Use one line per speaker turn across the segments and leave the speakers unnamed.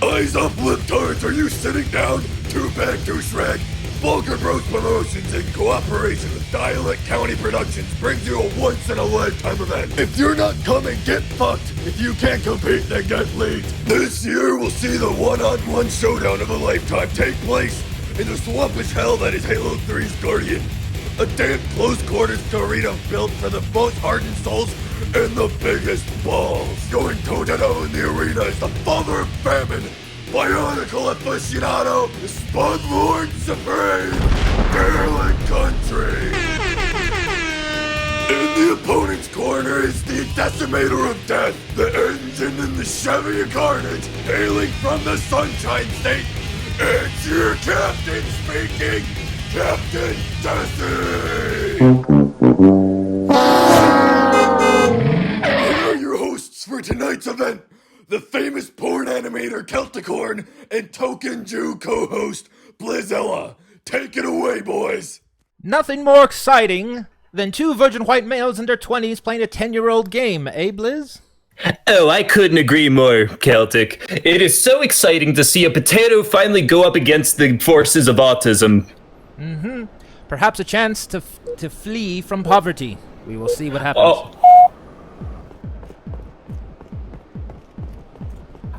Eyes up, libtards! Are you sitting down? Two-pack, doucherag! Bonke Bros Promotions in cooperation with Derelict County Productions brings you a once-in-a-lifetime event. If you're not coming, get fucked. If you can't compete, then get leaked. This year, we'll see the one-on-one showdown of a lifetime take place in the swampish hell that is Halo 3's Guardian. A damn close-quarters arena built for the most hardened souls and the biggest balls. Going toe-to-toe in the arena is the father of famine, bionicle aficionado, Spud Lord Supreme, Derelict Country. In the opponent's corner is the Decimator of Death, the engine in the Chevy of Carnage, hailing from the Sunshine State. It's your captain speaking, Captain Deci! Here are your hosts for tonight's event, the famous porn animator Celtichorn and token Jew co-host Blizz. Take it away, boys!
Nothing more exciting than two virgin white males in their 20s playing a 10-year-old game, eh, Blizz?
Oh, I couldn't agree more, Celtic. It is so exciting to see a potato finally go up against the forces of autism.
Mm-hmm. Perhaps a chance to flee from poverty. We will see what happens.
Oh.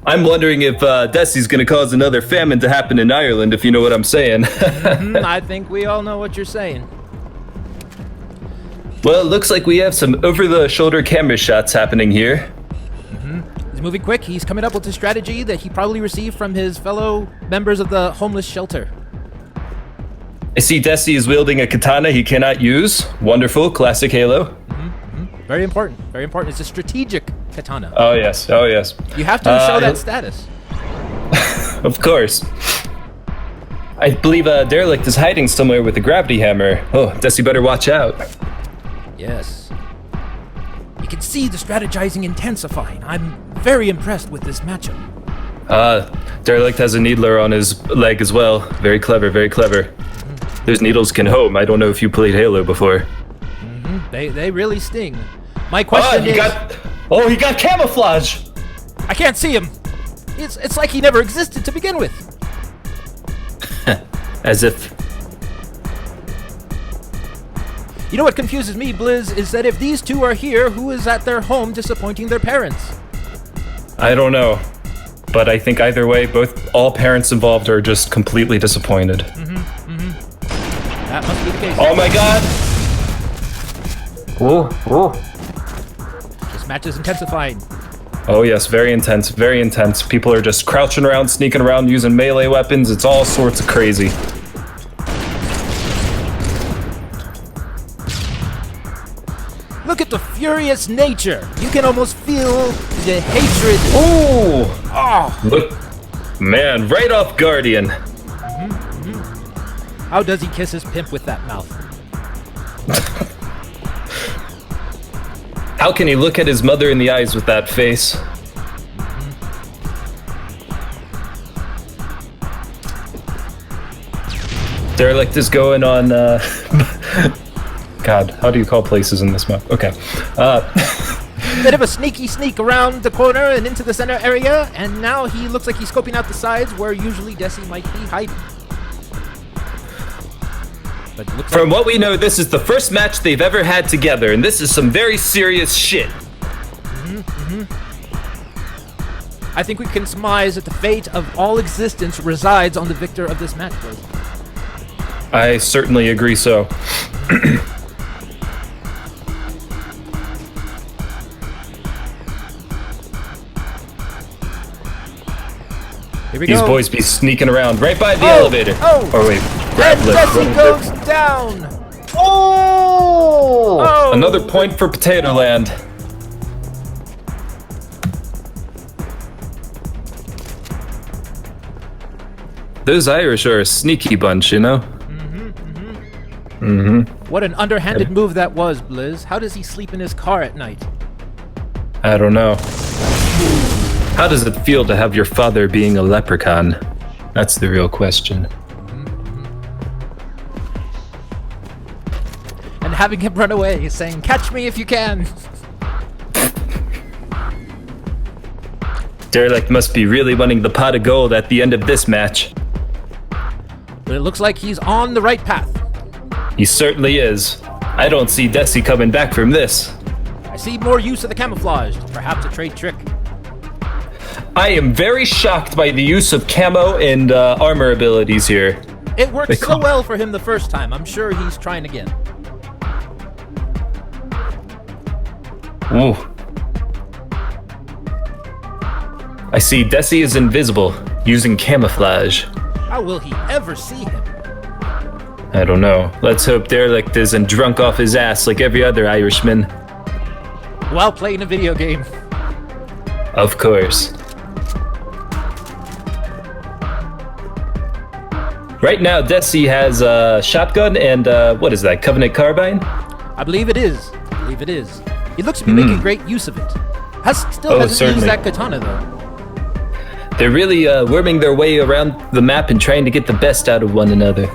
I'm wondering if Deci's gonna cause another famine to happen in Ireland, if you know what I'm saying.
I think we all know what you're saying.
Well, it looks like we have some over-the-shoulder camera shots happening here.
He's moving quick. He's coming up with a strategy that he probably received from his fellow members of the homeless shelter.
I see Deci is wielding a katana he cannot use. Wonderful, classic Halo.
Very important. Very important. It's a strategic katana.
Oh, yes. Oh, yes.
You have to show that status.
Of course. I believe Derelict is hiding somewhere with a gravity hammer. Oh, Deci better watch out.
Yes. You can see the strategizing intensifying. I'm very impressed with this matchup.
Derelict has a needler on his leg as well. Very clever, very clever. Those needles can home. I don't know if you played Halo before.
They really sting. My question is...
he got camouflage!
I can't see him. It's like he never existed to begin with.
As if...
You know what confuses me, Blizz, is that if these two are here, who is at their home disappointing their parents?
I don't know. But I think either way, all parents involved are just completely disappointed.
That must be the case.
Oh my god! Oh.
This match is intensifying.
Oh yes, very intense, very intense. People are just crouching around, sneaking around, using melee weapons. It's all sorts of crazy.
Look at the furious nature. You can almost feel the hatred.
Oh! Look, man, right off Guardian.
How does he kiss his pimp with that mouth?
How can he look at his mother in the eyes with that face? Derelict is going on, God, how do you call places in this map? Okay.
Bit of a sneak around the corner and into the center area, and now he looks like he's scoping out the sides where usually Deci might be hiding. But it looks
From what we know, this is the first match they've ever had together, and this is some very serious shit.
I think we can surmise that the fate of all existence resides on the victor of this match, Blizz.
I certainly agree so.
Here we
These
go.
boys be sneaking around right by the elevator. Or wait, grab
And
lift.
Deci goes down.
Oh! Another point for Potato Land. Those Irish are a sneaky bunch, you know?
What an underhanded move that was, Blizz. How does he sleep in his car at night?
I don't know. How does it feel to have your father being a leprechaun? That's the real question.
And having him run away, saying, "Catch me if you can."
Derelict must be really wanting the pot of gold at the end of this match.
But it looks like he's on the right path.
He certainly is. I don't see Deci coming back from this.
I see more use of the camouflage, perhaps a trade trick.
I am very shocked by the use of camo and armor abilities here.
It worked so well for him the first time. I'm sure he's trying again.
Ooh. I see Deci is invisible, using camouflage.
How will he ever see him?
I don't know. Let's hope Derelict isn't drunk off his ass like every other Irishman.
While playing a video game.
Of course. Right now, Deci has a shotgun and, what is that, Covenant Carbine?
I believe it is. He looks to be making great use of it. Still hasn't
certainly.
used that katana, though.
They're really worming their way around the map and trying to get the best out of one another.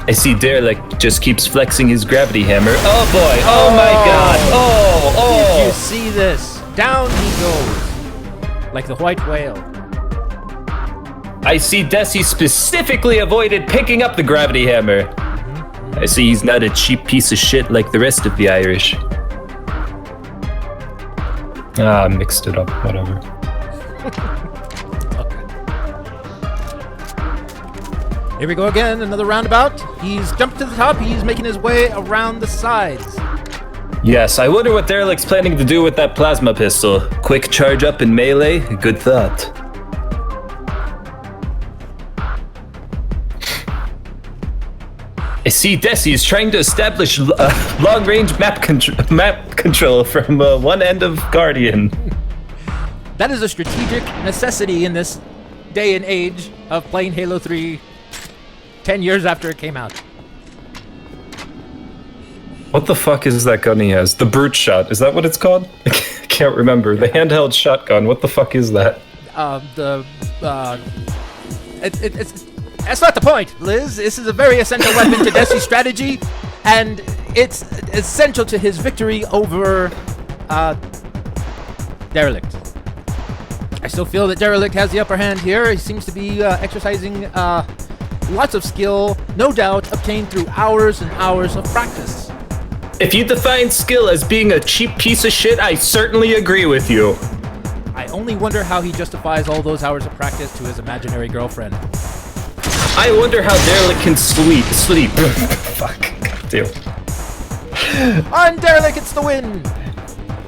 I see Derelict just keeps flexing his gravity hammer. Oh boy! Oh my god! Oh!
Did you see this? Down he goes. Like the white whale.
I see Deci specifically avoided picking up the gravity hammer. I see he's not a cheap piece of shit like the rest of the Irish. I mixed it up. Whatever.
Here we go again, another roundabout. He's jumped to the top, he's making his way around the sides.
Yes, I wonder what Derelict's planning to do with that plasma pistol. Quick charge up in melee? Good thought. I see Deci is trying to establish long-range map control from one end of Guardian.
That is a strategic necessity in this day and age of playing Halo 3 10 years after it came out.
What the fuck is that gun he has? The brute shot. Is that what it's called? I can't remember. The handheld shotgun. What the fuck is that?
That's not the point, Liz. This is a very essential weapon to Deci's strategy, and it's essential to his victory over Derelict. I still feel that Derelict has the upper hand here. He seems to be exercising lots of skill, no doubt obtained through hours and hours of practice.
If you define skill as being a cheap piece of shit, I certainly agree with you.
I only wonder how he justifies all those hours of practice to his imaginary girlfriend.
I wonder how Derelict can sleep. Fuck. God damn.
On Derelict gets the win!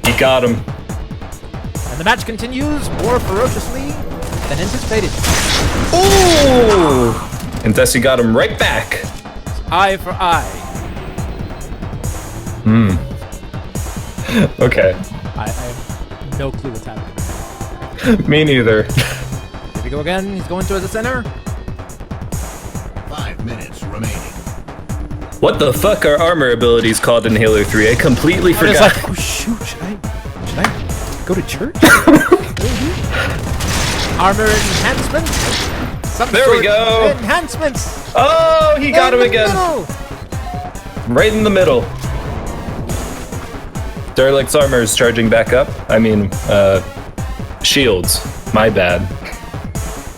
He got him.
And the match continues more ferociously than anticipated.
Ooh! And Deci got him right back.
Eye for eye.
Okay.
I have no clue what's happening.
Me neither.
Here we go again. He's going towards the center.
5 minutes remaining.
What the fuck are armor abilities called in Halo 3? I completely
I was
forgot.
like, oh shoot, should I go to church? Armor enhancements? Some
There we
sort
go.
of enhancements!
Oh, he got him
In the
again.
middle.
Right in the middle. Derelict's armor is charging back up. I mean, shields. My bad.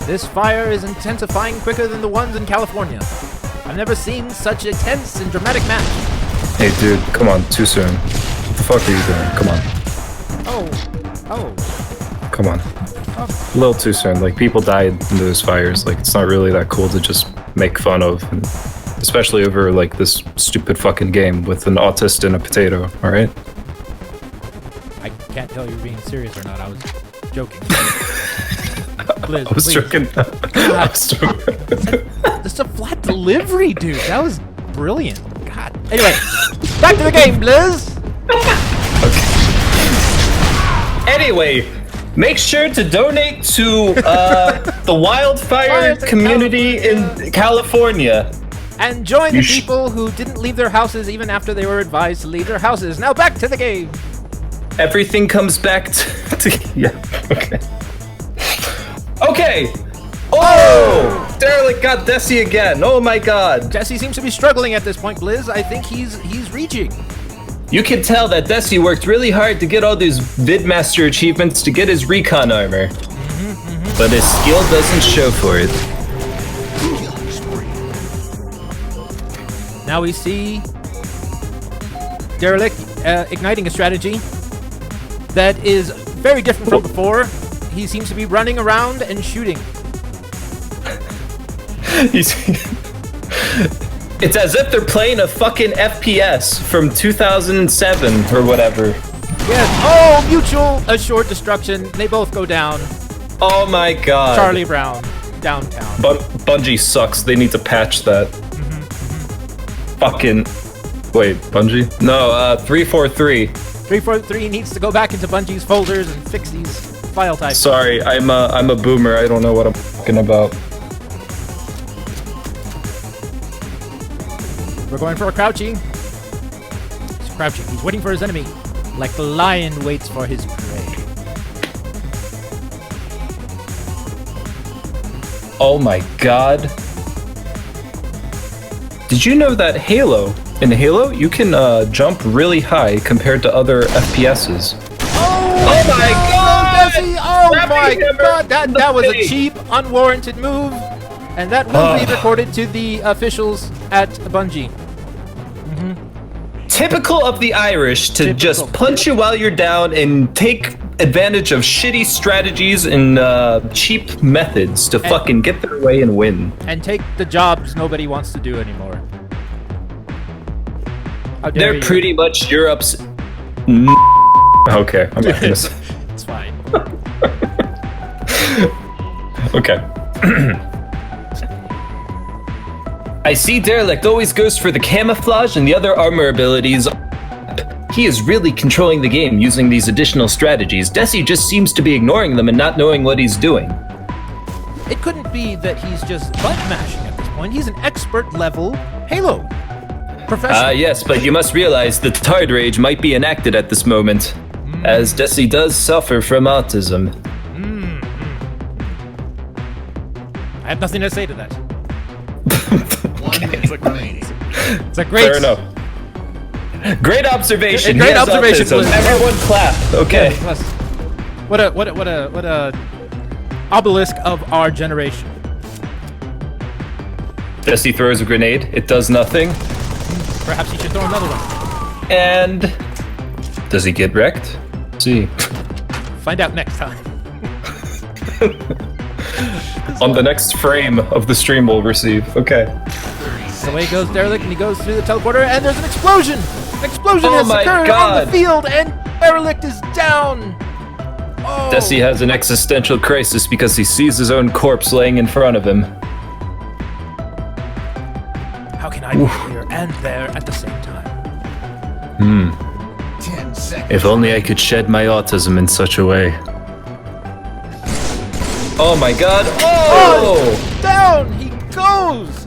This fire is intensifying quicker than the ones in California. I've never seen such a tense and dramatic match.
Hey, dude, come on, too soon. What the fuck are you doing? Come on.
Oh.
Come on. A little too soon. Like, people died in those fires. Like, it's not really that cool to just make fun of. And especially over, like, this stupid fucking game with an autist and a potato, alright?
I can't tell you're being serious or not. I was joking. Blizz,
I was
please.
joking. I was joking.
That's a flat delivery, dude. That was brilliant. God. Anyway, back to the game, Blizz.
Anyway, make sure to donate to the wildfire
Fires in
community in California.
And join the
You sh-
people who didn't leave their houses even after they were advised to leave their houses. Now back to the game.
Everything comes back to yeah. Okay. Okay. Oh! Derelict got Deci again. Oh my god.
Deci seems to be struggling at this point, Blizz. I think he's reaching.
You can tell that Deci worked really hard to get all these Vidmaster achievements to get his recon armor. But his skill doesn't show for it.
Now we see Derelict igniting a strategy that is very different from before. He seems to be running around and shooting.
It's as if they're playing a fucking FPS from 2007 or whatever.
Yes. Oh, mutual assured destruction. They both go down.
Oh my god.
Charlie Brown, downtown.
Bungie sucks. They need to patch that. Fucking... Wait, Bungie? No, 343.
343 needs to go back into Bungie's folders and fix these file types.
Sorry, I'm a boomer. I don't know what I'm talking about.
We're going for a crouching. He's crouching. He's waiting for his enemy, like the lion waits for his prey.
Oh my god. Did you know that in Halo, you can jump really high compared to other FPSs?
Oh my god! Deci! Oh my god! That was a cheap, unwarranted move. And that will be recorded to the officials at Bungie.
Typical of the Irish to just punch you while you're down and take advantage of shitty strategies and cheap methods to fucking get their way and win.
And take the jobs nobody wants to do anymore.
They're pretty much Europe's... Okay, I'm not gonna say...
It's fine.
Okay. I see Derelict always goes for the camouflage and the other armor abilities. He is really controlling the game using these additional strategies. Deci just seems to be ignoring them and not knowing what he's doing.
It couldn't be that he's just button mashing at this point. He's an expert level Halo professional.
Yes, but you must realize that Tard Rage might be enacted at this moment, as Deci does suffer from autism.
I have nothing to say to that.
It's
a great...
Fair enough. Great observation.
Great observation.
Everyone clap. Okay.
Yes, what a obelisk of our generation.
Deci throws a grenade. It does nothing.
Perhaps he should throw another one.
And does he get wrecked? Let's see.
Find out next time.
On the next frame of the stream we'll receive. Okay.
So away goes Derelict, and he goes through the teleporter, and there's an explosion! An explosion has occurred on the field, and Derelict is down! Oh.
Deci has an existential crisis because he sees his own corpse laying in front of him.
How can I be here and there at the same time?
10 seconds.
If only I could shed my autism in such a way. Oh my god. Oh!
Down he goes!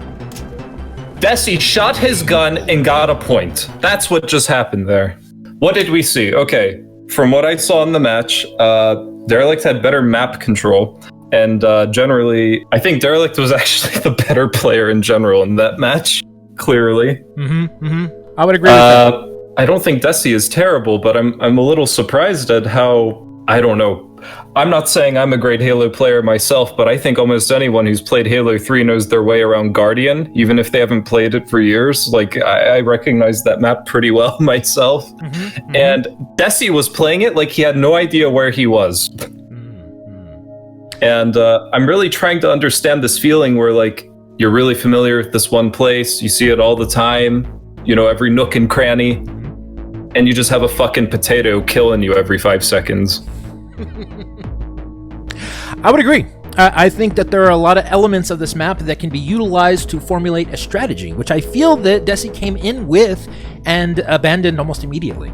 Deci shot his gun and got a point. That's what just happened there. What did we see? Okay, from what I saw in the match, Derelict had better map control. And generally, I think Derelict was actually the better player in general in that match. Clearly.
I would agree with that.
I don't think Deci is terrible, but I'm a little surprised at how... I don't know. I'm not saying I'm a great Halo player myself, but I think almost anyone who's played Halo 3 knows their way around Guardian, even if they haven't played it for years. Like, I recognize that map pretty well myself. And Deci was playing it like he had no idea where he was. And I'm really trying to understand this feeling where, like, you're really familiar with this one place, you see it all the time, you know, every nook and cranny, and you just have a fucking potato killing you every 5 seconds.
I would agree. I think that there are a lot of elements of this map that can be utilized to formulate a strategy, which I feel that Deci came in with and abandoned almost immediately.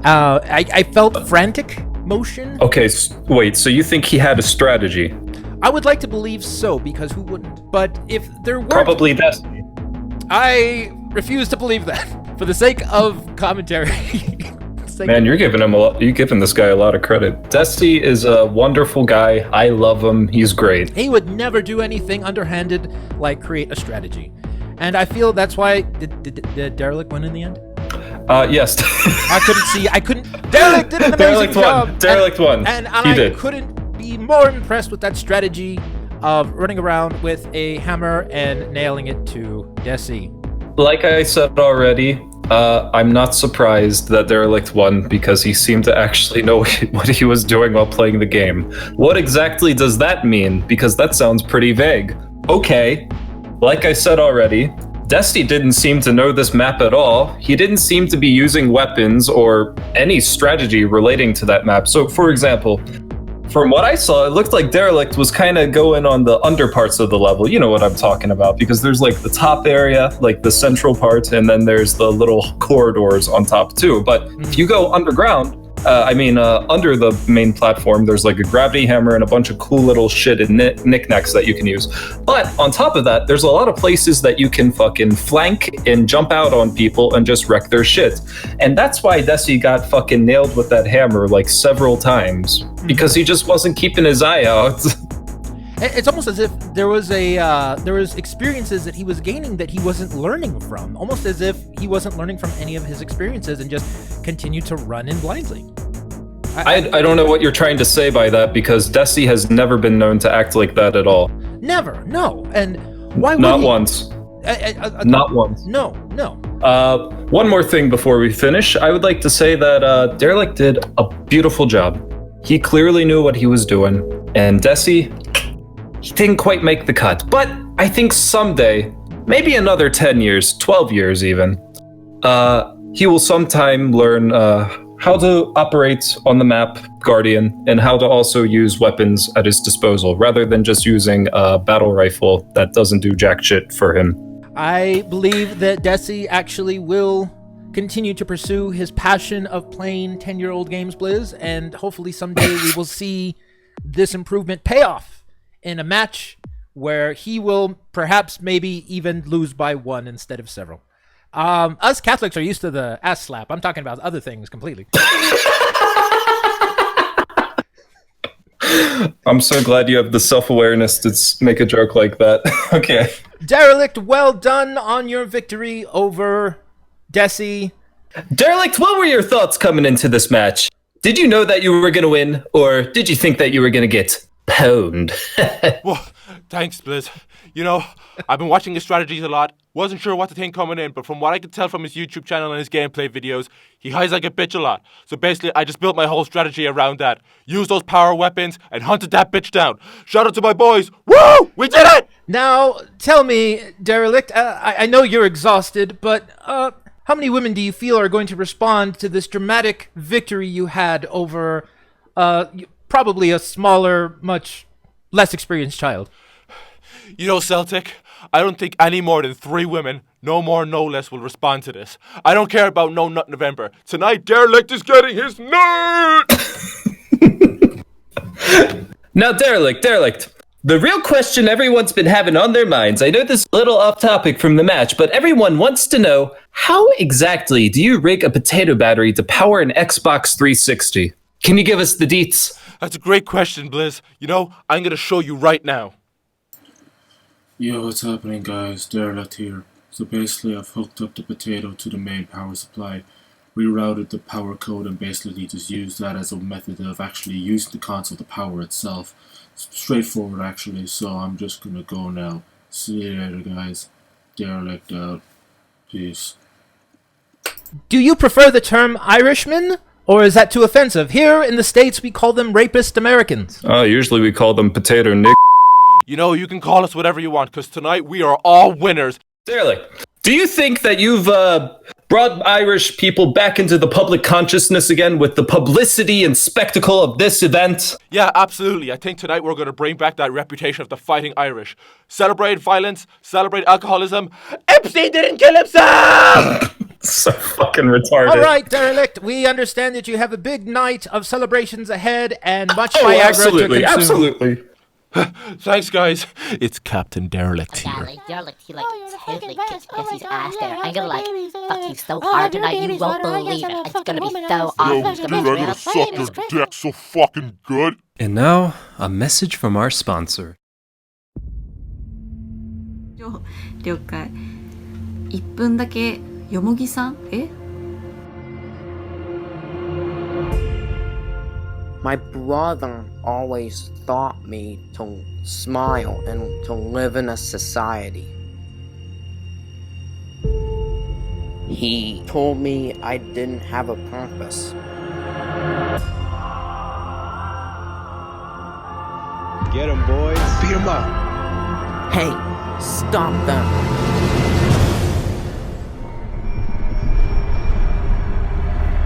I felt frantic motion.
Okay, wait, so you think he had a strategy?
I would like to believe so, because who wouldn't? But if there weren't...
Probably Deci.
I refuse to believe that, for the sake of commentary.
Man, you're giving this guy a lot of credit. Deci is a wonderful guy. I love him. He's great.
He would never do anything underhanded like create a strategy. And I feel that's why... Did Derelict win in the end?
Yes.
I couldn't. Derelict did an amazing job.
Derelict won.
And I couldn't be more impressed with that strategy of running around with a hammer and nailing it to Deci.
Like I said already, I'm not surprised that Derelict won because he seemed to actually know what he was doing while playing the game. What exactly does that mean? Because that sounds pretty vague. Okay, like I said already, Deci didn't seem to know this map at all. He didn't seem to be using weapons or any strategy relating to that map. So, for example, from what I saw, it looked like Derelict was kind of going on the under parts of the level. You know what I'm talking about, because there's like the top area, like the central part, and then there's the little corridors on top too. But if you go underground, under the main platform, there's like a gravity hammer and a bunch of cool little shit and knickknacks that you can use. But on top of that, there's a lot of places that you can fucking flank and jump out on people and just wreck their shit. And that's why Deci got fucking nailed with that hammer like several times, because he just wasn't keeping his eye out.
It's almost as if there was experiences that he was gaining that he wasn't learning from. Almost as if he wasn't learning from any of his experiences and just continued to run in blindly.
I don't know what you're trying to say by that, because Deci has never been known to act like that at all.
Never, no. And why would
Not
he?
once. Not once.
No.
One more thing before we finish. I would like to say that Derelict did a beautiful job. He clearly knew what he was doing. And Deci, he didn't quite make the cut. But I think someday, maybe another 10 years, 12 years even, he will sometime learn how to operate on the map Guardian and how to also use weapons at his disposal rather than just using a battle rifle that doesn't do jack shit for him.
I believe that Deci actually will continue to pursue his passion of playing 10-year-old games, Blizz, and hopefully someday we will see this improvement pay off in a match where he will perhaps maybe even lose by one instead of several. Us Catholics are used to the ass slap. I'm talking about other things completely.
I'm so glad you have the self-awareness to make a joke like that. Okay.
Derelict, well done on your victory over Deci.
Derelict, what were your thoughts coming into this match? Did you know that you were going to win, or did you think that you were going to get pwned?
Well, thanks, Blizz. You know, I've been watching his strategies a lot. Wasn't sure what to think coming in, but from what I could tell from his YouTube channel and his gameplay videos, he hides like a bitch a lot. So basically, I just built my whole strategy around that. Used those power weapons and hunted that bitch down. Shout out to my boys. Woo! We did it!
Now, tell me, Derelict, I know you're exhausted, but how many women do you feel are going to respond to this dramatic victory you had over probably a smaller, much less experienced child?
You know, Celtic, I don't think any more than 3 women, no more, no less, will respond to this. I don't care about No Nut November. Tonight, Derelict is getting his nut!
Now, Derelict, the real question everyone's been having on their minds, I know this is a little off topic from the match, but everyone wants to know, how exactly do you rig a potato battery to power an Xbox 360? Can you give us the deets?
That's a great question, Blizz. You know, I'm going to show you right now.
Yo, what's happening, guys? Derelict here. So basically, I've hooked up the potato to the main power supply, rerouted the power code, and basically just used that as a method of actually using the console to power itself. It's straightforward, actually, so I'm just gonna go now. See you later, guys. Derelict out. Peace.
Do you prefer the term Irishman, or is that too offensive? Here in the States, we call them rapist Americans.
Usually we call them potato nick.
You know, you can call us whatever you want, because tonight we are all winners.
Derelict, do you think that you've brought Irish people back into the public consciousness again with the publicity and spectacle of this event?
Yeah, absolutely. I think tonight we're going to bring back that reputation of the fighting Irish. Celebrate violence, celebrate alcoholism. Epstein didn't kill himself!
So fucking retarded.
All right, Derelict, we understand that you have a big night of celebrations ahead and much Viagra to consume.
Absolutely.
Thanks, guys. It's Captain Derelict here.
Derelict, he totally kicks Deci's ass there. I'm gonna fuck you so hard tonight, you won't believe it. It's gonna be so awesome. It's gonna be real.
Suck your dick so fucking good.
And now, a message from our sponsor.
了解。1分だけよもぎさん My brother always taught me to smile and to live in a society. He told me I didn't have a purpose.
Get 'em, boys. Beat 'em up.
Hey, stop them.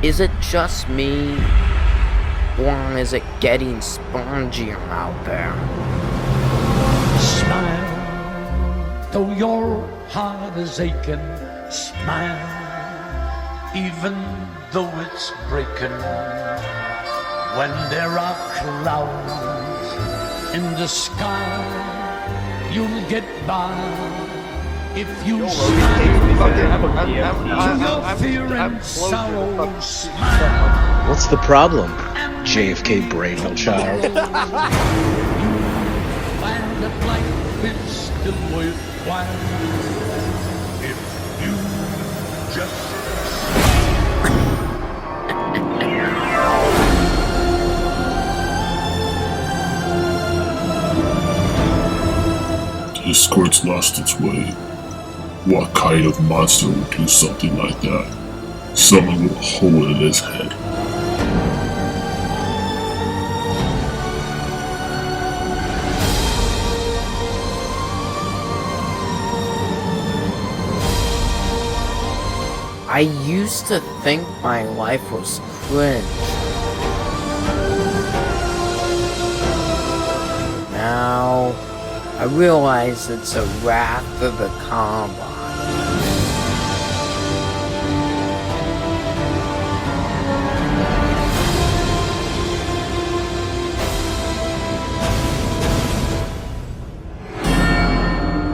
Is it just me, or is it getting spongier out there?
Smile, though your heart is aching. Smile, even though it's breaking. When there are clouds in the sky, you'll get by if you smile. To your fear and sorrow, smile.
What's the problem, JFK brain child?
You find that life is still worthwhile if you just
Discord's lost its way. What kind of monster would do something like that? Someone with a hole in his head.
I used to think my life was cringe. Now, I realize it's a wrath of the Combine.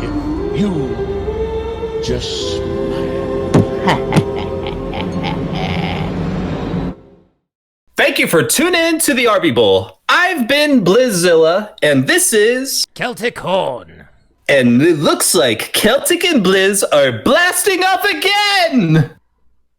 if you just smile.
Thank you for tuning in to the ARBYBOWL. I've been Blizzilla, and this is
Celtichorn.
And it looks like Celtic and Blizz are blasting off again!